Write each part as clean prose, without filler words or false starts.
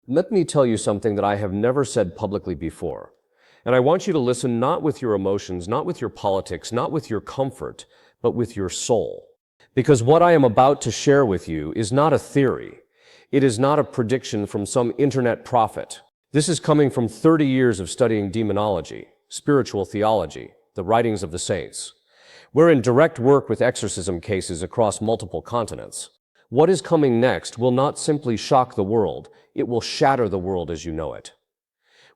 Let me tell you something that I have never said publicly before. And I want you to listen not with your emotions, not with your politics, not with your comfort, but with your soul. Because what I am about to share with you is not a theory. It is not a prediction from some internet prophet. This is coming from 30 years of studying demonology, spiritual theology, the writings of the saints. We're in direct work with exorcism cases across multiple continents. What is coming next will not simply shock the world, it will shatter the world as you know it.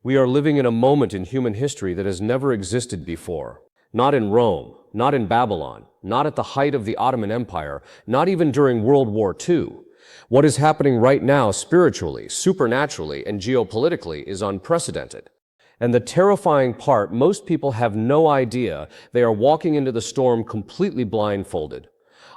We are living in a moment in human history that has never existed before. Not in Rome, not in Babylon, not at the height of the Ottoman Empire, not even during World War II. What is happening right now spiritually, supernaturally, and geopolitically is unprecedented. And the terrifying part, most people have no idea they are walking into the storm completely blindfolded.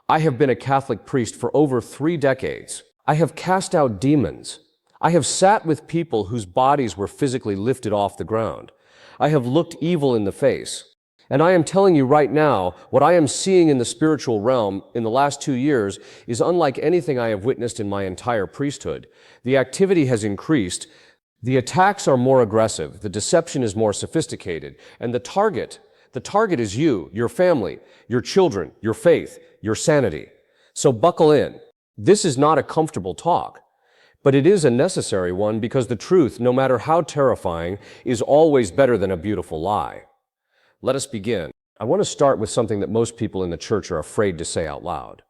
I have been a Catholic priest for over 3 decades. I have cast out demons. I have sat with people whose bodies were physically lifted off the ground. I have looked evil in the face. And I am telling you right now, what I am seeing in the spiritual realm in the last 2 years is unlike anything I have witnessed in my entire priesthood. The activity has increased. The attacks are more aggressive, the deception is more sophisticated, and the target is you, your family, your children, your faith, your sanity. So buckle in. This is not a comfortable talk, but it is a necessary one because the truth, no matter how terrifying, is always better than a beautiful lie. Let us begin. I want to start with something that most people in the church are afraid to say out loud.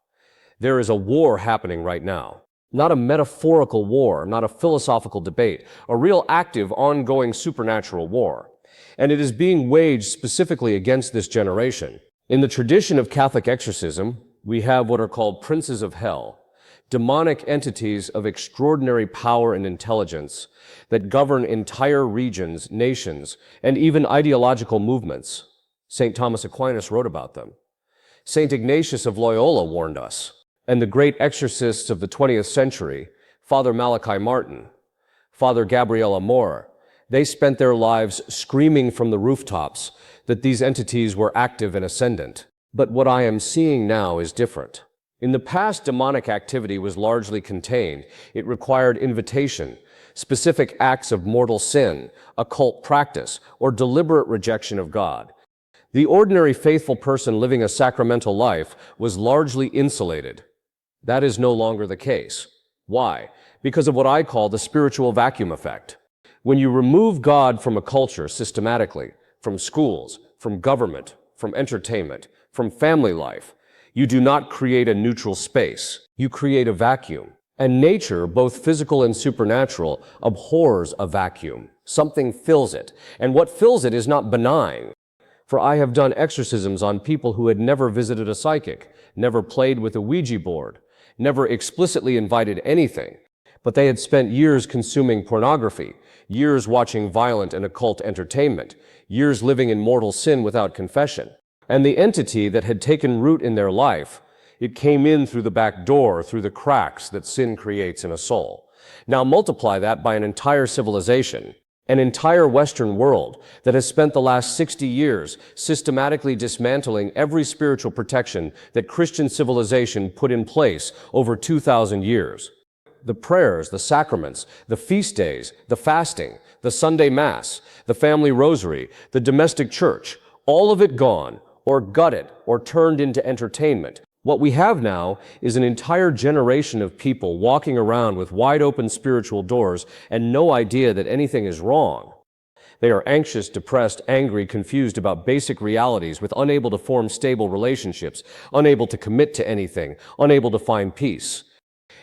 There is a war happening right now. Not a metaphorical war, not a philosophical debate, a real active, ongoing supernatural war. And it is being waged specifically against this generation. In the tradition of Catholic exorcism, we have what are called princes of hell, demonic entities of extraordinary power and intelligence that govern entire regions, nations, and even ideological movements. St. Thomas Aquinas wrote about them. St. Ignatius of Loyola warned us. And the great exorcists of the 20th century, Father Malachi Martin, Father Gabriel Amor, they spent their lives screaming from the rooftops that these entities were active and ascendant. But what I am seeing now is different. In the past, demonic activity was largely contained. It required invitation, specific acts of mortal sin, occult practice, or deliberate rejection of God. The ordinary faithful person living a sacramental life was largely insulated. That is no longer the case. Why? Because of what I call the spiritual vacuum effect. When you remove God from a culture systematically, from schools, from government, from entertainment, from family life, you do not create a neutral space. You create a vacuum. And nature, both physical and supernatural, abhors a vacuum. Something fills it. And what fills it is not benign. For I have done exorcisms on people who had never visited a psychic, never played with a Ouija board, never explicitly invited anything, but they had spent years consuming pornography, years watching violent and occult entertainment, years living in mortal sin without confession. And the entity that had taken root in their life, it came in through the back door, through the cracks that sin creates in a soul. Now multiply that by an entire civilization, an entire Western world that has spent the last 60 years systematically dismantling every spiritual protection that Christian civilization put in place over 2,000 years. The prayers, the sacraments, the feast days, the fasting, the Sunday Mass, the family rosary, the domestic church, all of it gone, or gutted, or turned into entertainment. What we have now is an entire generation of people walking around with wide open spiritual doors and no idea that anything is wrong. They are anxious, depressed, angry, confused about basic realities, with unable to form stable relationships, unable to commit to anything, unable to find peace.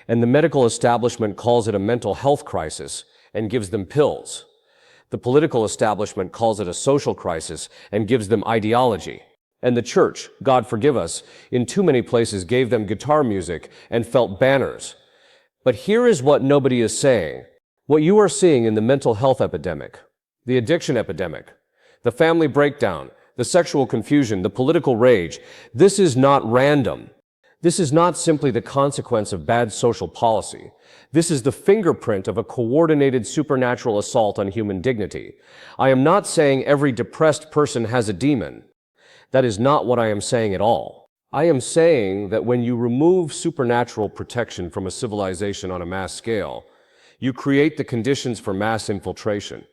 And the medical establishment calls it a mental health crisis and gives them pills. The political establishment calls it a social crisis and gives them ideology. And the church, God forgive us, in too many places gave them guitar music and felt banners. But here is what nobody is saying. What you are seeing in the mental health epidemic, the addiction epidemic, the family breakdown, the sexual confusion, the political rage, this is not random. This is not simply the consequence of bad social policy. This is the fingerprint of a coordinated supernatural assault on human dignity. I am not saying every depressed person has a demon. That is not what I am saying at all. I am saying that when you remove supernatural protection from a civilization on a mass scale, You create the conditions for mass infiltration.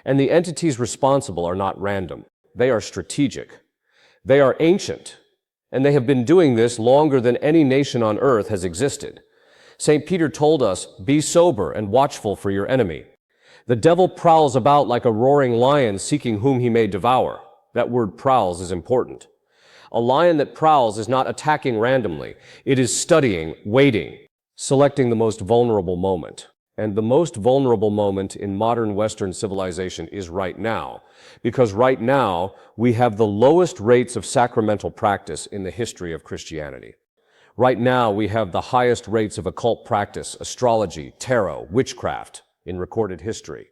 And the entities responsible are not random. They are strategic. They are ancient. And they have been doing this longer than any nation on earth has existed. St. Peter told us, "Be sober and watchful for your enemy." The devil prowls about like a roaring lion seeking whom he may devour. That word prowls is important. A lion that prowls is not attacking randomly. It is studying, waiting, selecting the most vulnerable moment. And the most vulnerable moment in modern Western civilization is right now, because right now we have the lowest rates of sacramental practice in the history of Christianity. Right now we have the highest rates of occult practice, astrology, tarot, witchcraft in recorded history.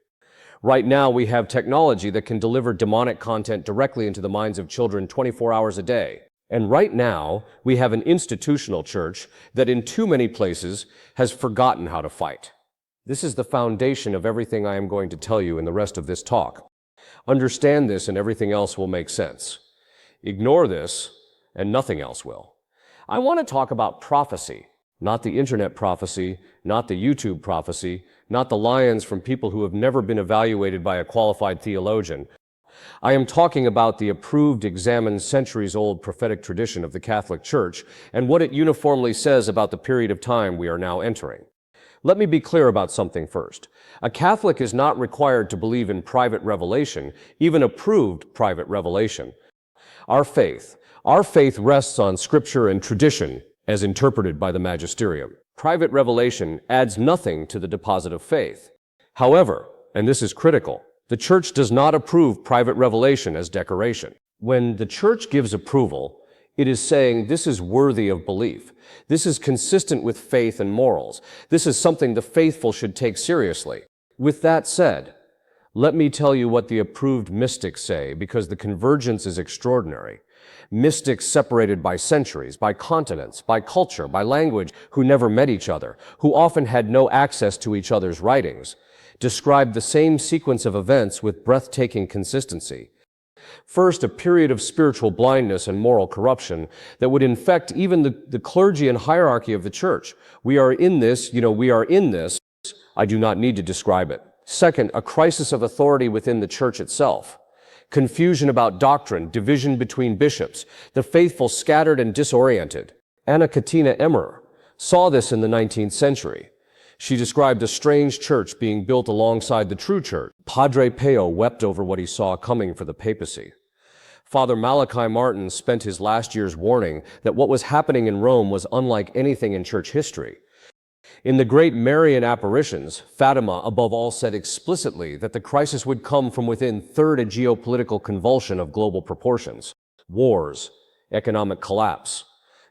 Right now we have technology that can deliver demonic content directly into the minds of children 24 hours a day. And right now we have an institutional church that in too many places has forgotten how to fight. This is the foundation of everything I am going to tell you in the rest of this talk. Understand this and everything else will make sense. Ignore this and nothing else will. I want to talk about prophecy, not the internet prophecy, not the YouTube prophecy, not the lions from people who have never been evaluated by a qualified theologian. I am talking about the approved, examined, centuries-old prophetic tradition of the Catholic Church and what it uniformly says about the period of time we are now entering. Let me be clear about something first. A Catholic is not required to believe in private revelation, even approved private revelation. Our faith rests on Scripture and tradition as interpreted by the magisterium. Private revelation adds nothing to the deposit of faith. However, and this is critical, the Church does not approve private revelation as decoration. When the Church gives approval, it is saying this is worthy of belief. This is consistent with faith and morals. This is something the faithful should take seriously. With that said, let me tell you what the approved mystics say, because the convergence is extraordinary. Mystics separated by centuries, by continents, by culture, by language, who never met each other, who often had no access to each other's writings, describe the same sequence of events with breathtaking consistency. First, a period of spiritual blindness and moral corruption that would infect even the clergy and hierarchy of the church. We are in this. I do not need to describe it. Second, a crisis of authority within the church itself. Confusion about doctrine, division between bishops, the faithful scattered and disoriented. Anna Katina Emmer saw this in the 19th century. She described a strange church being built alongside the true church. Padre Pio wept over what he saw coming for the papacy. Father Malachi Martin spent his last years warning that what was happening in Rome was unlike anything in church history. In the great Marian apparitions, Fatima above all said explicitly that the crisis would come from within. Third, a geopolitical convulsion of global proportions. Wars, economic collapse,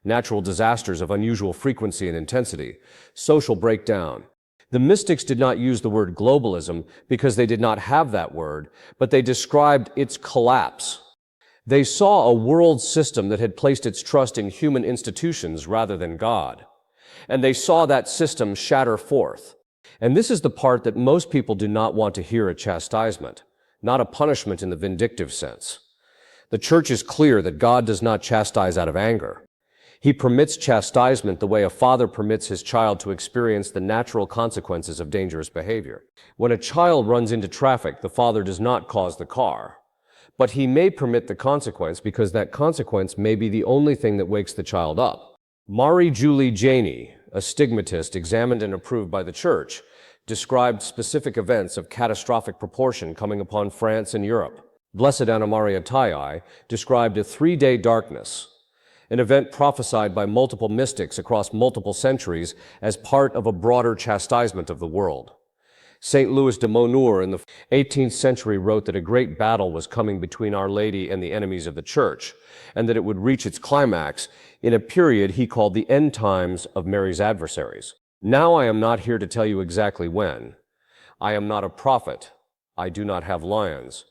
natural disasters of unusual frequency and intensity, social breakdown. The mystics did not use the word globalism because they did not have that word, but they described its collapse. They saw a world system that had placed its trust in human institutions rather than God. And they saw that system shatter forth. And this is the part that most people do not want to hear: a chastisement, not a punishment in the vindictive sense. The church is clear that God does not chastise out of anger. He permits chastisement the way a father permits his child to experience the natural consequences of dangerous behavior. When a child runs into traffic, the father does not cause the car, but he may permit the consequence because that consequence may be the only thing that wakes the child up. Marie-Julie Janey, a stigmatist examined and approved by the church, described specific events of catastrophic proportion coming upon France and Europe. Blessed Anna Maria Thaei described a 3-day darkness, an event prophesied by multiple mystics across multiple centuries as part of a broader chastisement of the world. St. Louis de Montnour in the 18th century wrote that a great battle was coming between Our Lady and the enemies of the church, and that it would reach its climax in a period he called the end times of Mary's adversaries. Now I am not here to tell you exactly when. I am not a prophet. I do not have lions.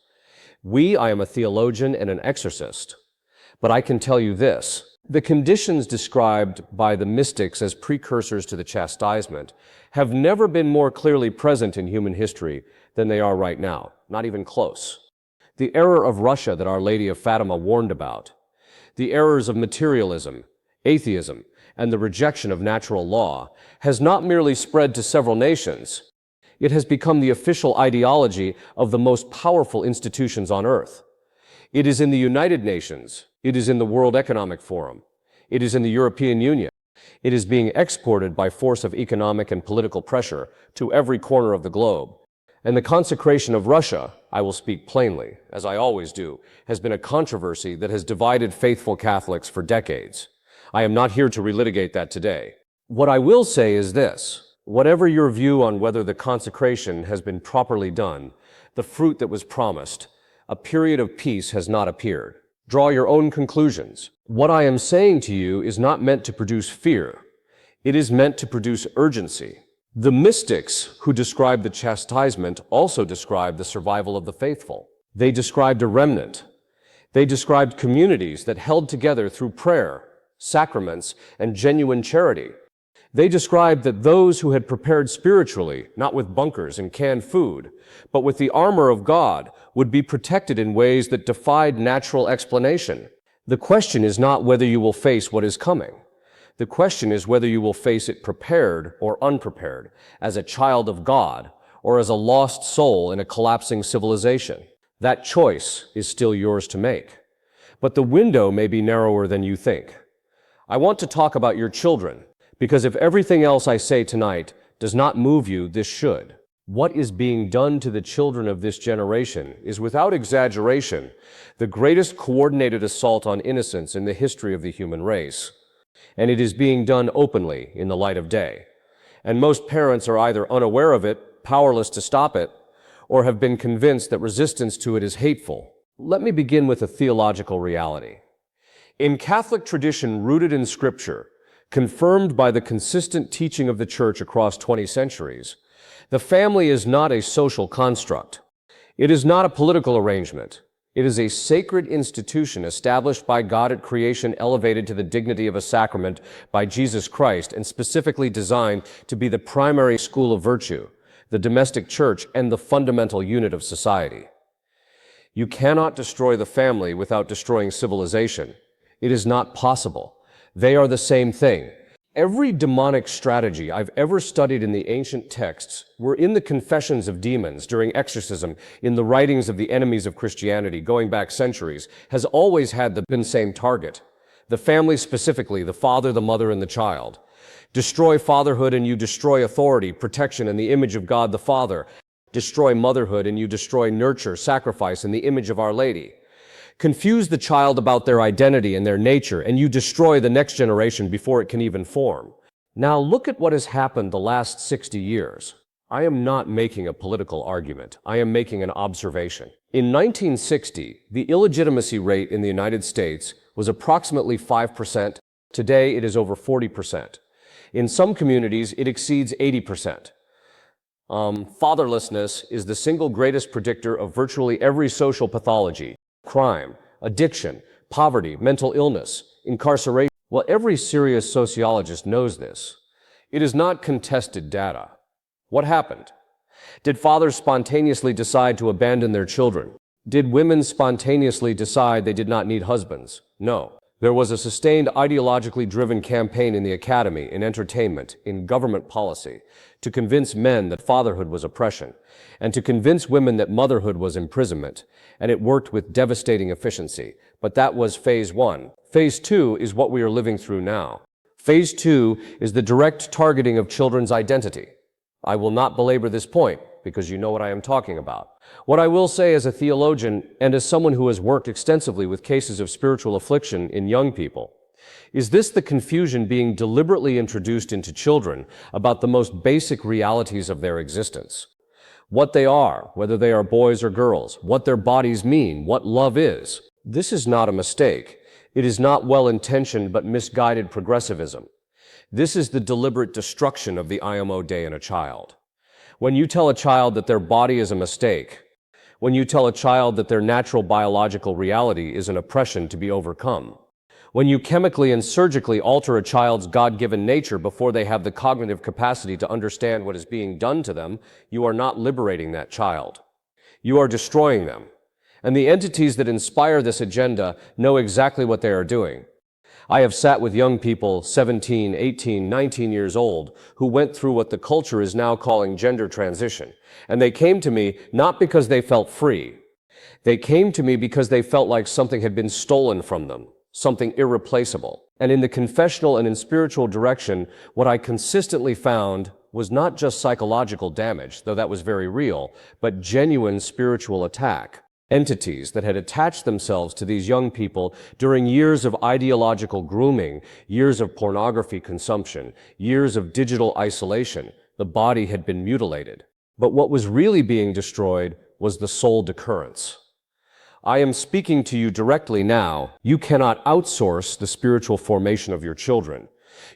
I am a theologian and an exorcist. But I can tell you this: the conditions described by the mystics as precursors to the chastisement have never been more clearly present in human history than they are right now, not even close. The error of Russia that Our Lady of Fatima warned about, the errors of materialism, atheism, and the rejection of natural law has not merely spread to several nations, It has become the official ideology of the most powerful institutions on earth. It is in the United Nations. It is in the World Economic Forum. It is in the European Union. It is being exported by force of economic and political pressure to every corner of the globe. And the consecration of Russia, I will speak plainly, as I always do, has been a controversy that has divided faithful Catholics for decades. I am not here to relitigate that today. What I will say is this: whatever your view on whether the consecration has been properly done, the fruit that was promised, a period of peace has not appeared. Draw your own conclusions. What I am saying to you is not meant to produce fear. It is meant to produce urgency. The mystics who described the chastisement also described the survival of the faithful. They described a remnant. They described communities that held together through prayer, sacraments, and genuine charity. They described that those who had prepared spiritually, not with bunkers and canned food, but with the armor of God, would be protected in ways that defied natural explanation. The question is not whether you will face what is coming. The question is whether you will face it prepared or unprepared, as a child of God, or as a lost soul in a collapsing civilization. That choice is still yours to make. But the window may be narrower than you think. I want to talk about your children, because if everything else I say tonight does not move you, this should. What is being done to the children of this generation is, without exaggeration, the greatest coordinated assault on innocence in the history of the human race. And it is being done openly in the light of day. And most parents are either unaware of it, powerless to stop it, or have been convinced that resistance to it is hateful. Let me begin with a theological reality. In Catholic tradition rooted in Scripture, confirmed by the consistent teaching of the Church across 20 centuries, the family is not a social construct. It is not a political arrangement. It is a sacred institution established by God at creation, elevated to the dignity of a sacrament by Jesus Christ, and specifically designed to be the primary school of virtue, the domestic church, and the fundamental unit of society. You cannot destroy the family without destroying civilization. It is not possible. They are the same thing. Every demonic strategy I've ever studied in the ancient texts were in the confessions of demons during exorcism, in the writings of the enemies of Christianity going back centuries, has always had the same target. The family, specifically, the father, the mother, and the child. Destroy fatherhood and you destroy authority, protection, and the image of God the Father. Destroy motherhood and you destroy nurture, sacrifice, and the image of Our Lady. Confuse the child about their identity and their nature, and you destroy the next generation before it can even form. Now look at what has happened the last 60 years. I am not making a political argument. I am making an observation. In 1960, the illegitimacy rate in the United States was approximately 5%. Today, it is over 40%. In some communities, it exceeds 80%. Fatherlessness is the single greatest predictor of virtually every social pathology. Crime, addiction, poverty, mental illness, incarceration. Well, every serious sociologist knows this. It is not contested data. What happened? Did fathers spontaneously decide to abandon their children? Did women spontaneously decide they did not need husbands? No. There was a sustained ideologically driven campaign in the academy, in entertainment, in government policy, to convince men that fatherhood was oppression, and to convince women that motherhood was imprisonment, and it worked with devastating efficiency. But that was phase one. Phase two is what we are living through now. Phase two is the direct targeting of children's identity. I will not belabor this point, because you know what I am talking about. What I will say as a theologian and as someone who has worked extensively with cases of spiritual affliction in young people, is this the confusion being deliberately introduced into children about the most basic realities of their existence? What they are, whether they are boys or girls, what their bodies mean, what love is. This is not a mistake. It is not well-intentioned but misguided progressivism. This is the deliberate destruction of the IMO day in a child. When you tell a child that their body is a mistake, when you tell a child that their natural biological reality is an oppression to be overcome, when you chemically and surgically alter a child's God-given nature before they have the cognitive capacity to understand what is being done to them, you are not liberating that child. You are destroying them. And the entities that inspire this agenda know exactly what they are doing. I have sat with young people 17, 18, 19 years old who went through what the culture is now calling gender transition. And they came to me not because they felt free. They came to me because they felt like something had been stolen from them, something irreplaceable. And in the confessional and in spiritual direction, what I consistently found was not just psychological damage, though that was very real, but genuine spiritual attack. Entities that had attached themselves to these young people during years of ideological grooming, years of pornography consumption, years of digital isolation. The body had been mutilated. But what was really being destroyed was the soul decurrence. I am speaking to you directly now. You cannot outsource the spiritual formation of your children.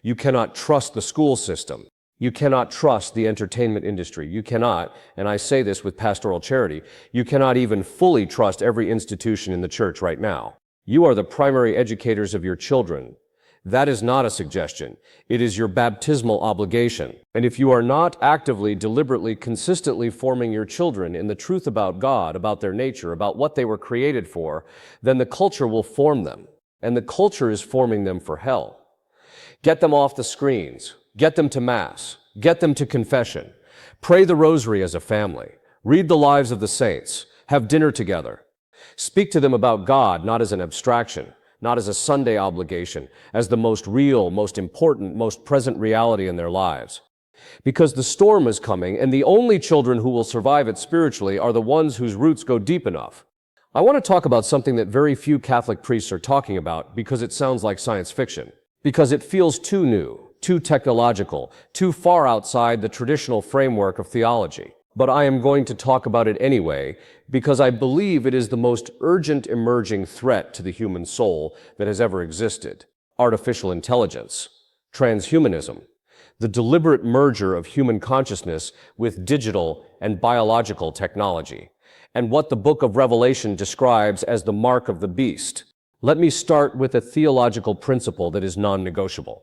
You cannot trust the school system. You cannot trust the entertainment industry. You cannot, and I say this with pastoral charity, you cannot even fully trust every institution in the church right now. You are the primary educators of your children. That is not a suggestion. It is your baptismal obligation. And if you are not actively, deliberately, consistently forming your children in the truth about God, about their nature, about what they were created for, then the culture will form them. And the culture is forming them for hell. Get them off the screens. Get them to Mass. Get them to confession. Pray the rosary as a family. Read the lives of the saints. Have dinner together. Speak to them about God, not as an abstraction, not as a Sunday obligation, as the most real, most important, most present reality in their lives. Because the storm is coming, and the only children who will survive it spiritually are the ones whose roots go deep enough. I want to talk about something that very few Catholic priests are talking about because it sounds like science fiction, because it feels too new, too technological, too far outside the traditional framework of theology. But I am going to talk about it anyway, because I believe it is the most urgent emerging threat to the human soul that has ever existed. Artificial intelligence, transhumanism, the deliberate merger of human consciousness with digital and biological technology, and what the book of Revelation describes as the mark of the beast. Let me start with a theological principle that is non-negotiable.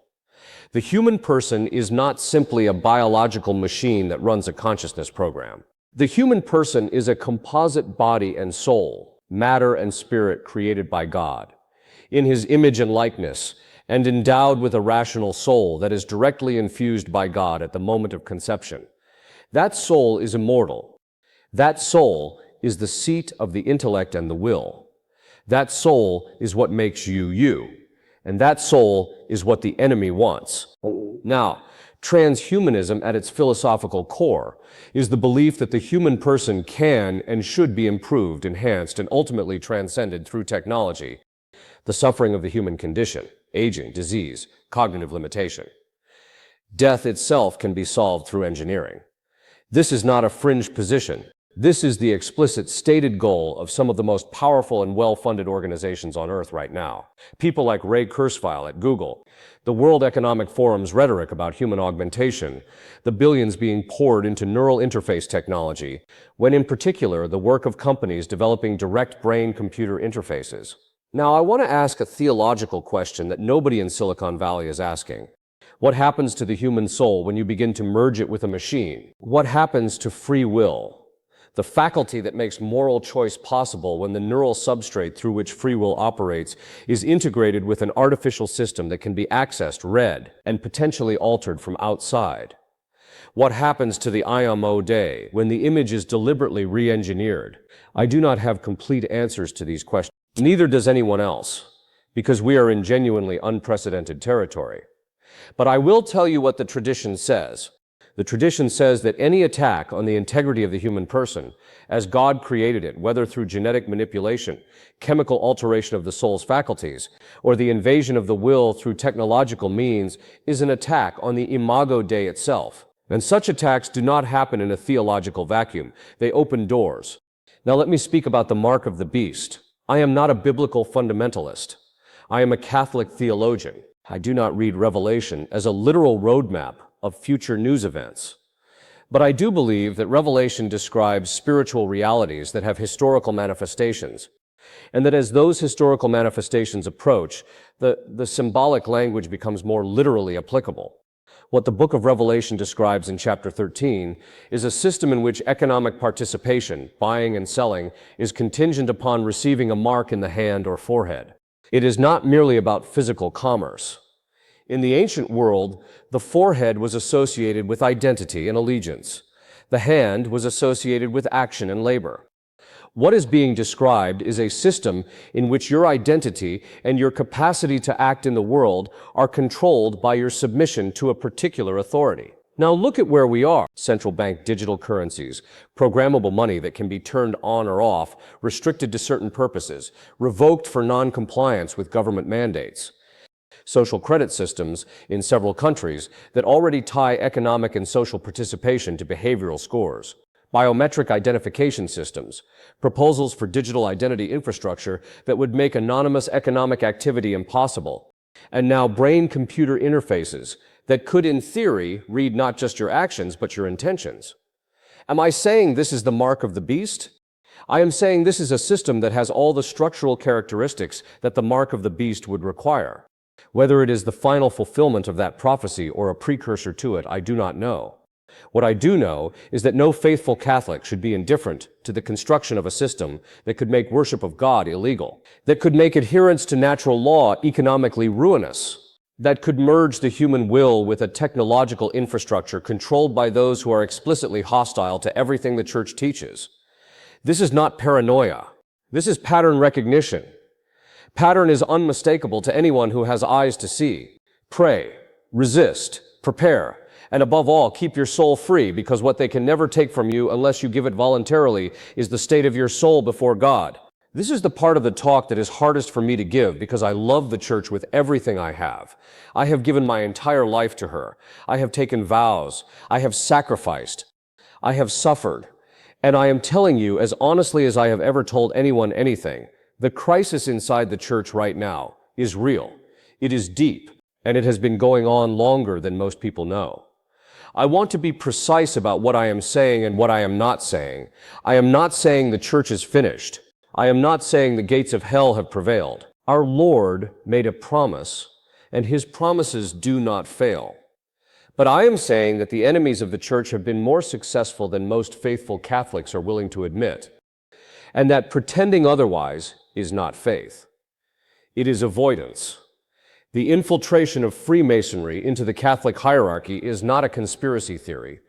The human person is not simply a biological machine that runs a consciousness program. The human person is a composite body and soul, matter and spirit created by God, in His image and likeness, and endowed with a rational soul that is directly infused by God at the moment of conception. That soul is immortal. That soul is the seat of the intellect and the will. That soul is what makes you you. And that soul is what the enemy wants. Now, transhumanism at its philosophical core is the belief that the human person can and should be improved, enhanced, and ultimately transcended through technology, the suffering of the human condition, aging, disease, cognitive limitation. Death itself can be solved through engineering. This is not a fringe position. This is the explicit stated goal of some of the most powerful and well-funded organizations on earth right now. People like Ray Kurzweil at Google, the World Economic Forum's rhetoric about human augmentation, the billions being poured into neural interface technology, when in particular the work of companies developing direct brain-computer interfaces. Now, I want to ask a theological question that nobody in Silicon Valley is asking. What happens to the human soul when you begin to merge it with a machine? What happens to free will? The faculty that makes moral choice possible when the neural substrate through which free will operates is integrated with an artificial system that can be accessed, read, and potentially altered from outside. What happens to the IMO day when the image is deliberately re-engineered? I do not have complete answers to these questions. Neither does anyone else, because we are in genuinely unprecedented territory. But I will tell you what the tradition says. The tradition says that any attack on the integrity of the human person, as God created it, whether through genetic manipulation, chemical alteration of the soul's faculties, or the invasion of the will through technological means, is an attack on the Imago Dei itself. And such attacks do not happen in a theological vacuum. They open doors. Now let me speak about the mark of the beast. I am not a biblical fundamentalist. I am a Catholic theologian. I do not read Revelation as a literal roadmap of future news events. But I do believe that Revelation describes spiritual realities that have historical manifestations, and that as those historical manifestations approach, the symbolic language becomes more literally applicable. What the book of Revelation describes in chapter 13 is a system in which economic participation, buying and selling, is contingent upon receiving a mark in the hand or forehead. It is not merely about physical commerce. In the ancient world, the forehead was associated with identity and allegiance. The hand was associated with action and labor. What is being described is a system in which your identity and your capacity to act in the world are controlled by your submission to a particular authority. Now look at where we are. Central bank digital currencies, programmable money that can be turned on or off, restricted to certain purposes, revoked for non-compliance with government mandates. Social credit systems in several countries that already tie economic and social participation to behavioral scores. Biometric identification systems, proposals for digital identity infrastructure that would make anonymous economic activity impossible, and now brain-computer interfaces that could, in theory, read not just your actions, but your intentions. Am I saying this is the mark of the beast? I am saying this is a system that has all the structural characteristics that the mark of the beast would require. Whether it is the final fulfillment of that prophecy or a precursor to it, I do not know. What I do know is that no faithful Catholic should be indifferent to the construction of a system that could make worship of God illegal, that could make adherence to natural law economically ruinous, that could merge the human will with a technological infrastructure controlled by those who are explicitly hostile to everything the Church teaches. This is not paranoia. This is pattern recognition. Pattern is unmistakable to anyone who has eyes to see. Pray, resist, prepare, and above all, keep your soul free, because what they can never take from you unless you give it voluntarily is the state of your soul before God. This is the part of the talk that is hardest for me to give because I love the Church with everything I have. I have given my entire life to her. I have taken vows. I have sacrificed. I have suffered. And I am telling you, as honestly as I have ever told anyone anything, the crisis inside the Church right now is real. It is deep, and it has been going on longer than most people know. I want to be precise about what I am saying and what I am not saying. I am not saying the Church is finished. I am not saying the gates of hell have prevailed. Our Lord made a promise, and His promises do not fail. But I am saying that the enemies of the Church have been more successful than most faithful Catholics are willing to admit, and that pretending otherwise is not faith. It is avoidance. The infiltration of Freemasonry into the Catholic hierarchy is not a conspiracy theory.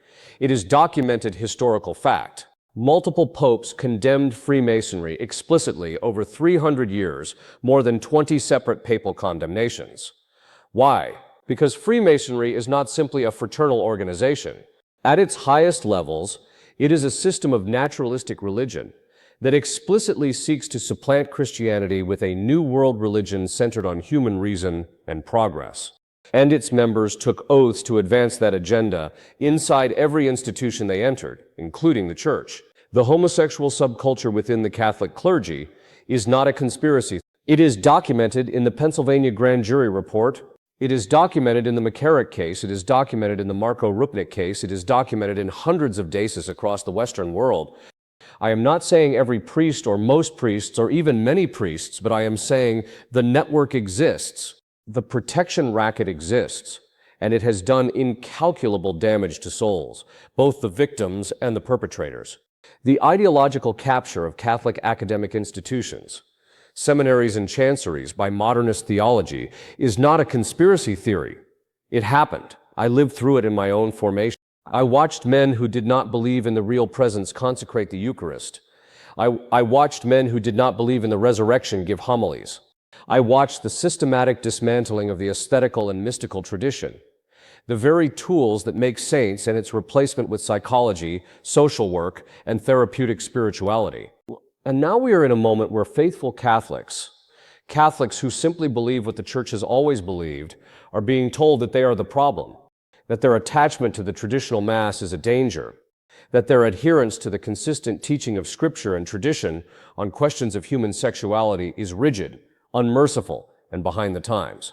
It is documented historical fact. Multiple popes condemned Freemasonry explicitly over 300 years, more than 20 separate papal condemnations. Why? Because Freemasonry is not simply a fraternal organization. At its highest levels, it is a system of naturalistic religion that explicitly seeks to supplant Christianity with a new world religion centered on human reason and progress. And its members took oaths to advance that agenda inside every institution they entered, including the Church. The homosexual subculture within the Catholic clergy is not a conspiracy. It is documented in the Pennsylvania grand jury report. It is documented in the McCarrick case. It is documented in the Marco Rupnik case. It is documented in hundreds of cases across the Western world. I am not saying every priest or most priests or even many priests, but I am saying the network exists. The protection racket exists, and it has done incalculable damage to souls, both the victims and the perpetrators. The ideological capture of Catholic academic institutions, seminaries and chanceries by modernist theology is not a conspiracy theory. It happened. I lived through it in my own formation. I watched men who did not believe in the real presence consecrate the Eucharist. I watched men who did not believe in the resurrection give homilies. I watched the systematic dismantling of the aesthetical and mystical tradition, the very tools that make saints, and its replacement with psychology, social work, and therapeutic spirituality. And now we are in a moment where faithful Catholics who simply believe what the Church has always believed, are being told that they are the problem, that their attachment to the traditional Mass is a danger, that their adherence to the consistent teaching of Scripture and tradition on questions of human sexuality is rigid, unmerciful, and behind the times.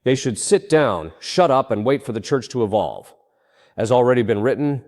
They should sit down, shut up, and wait for the Church to evolve. As already been written,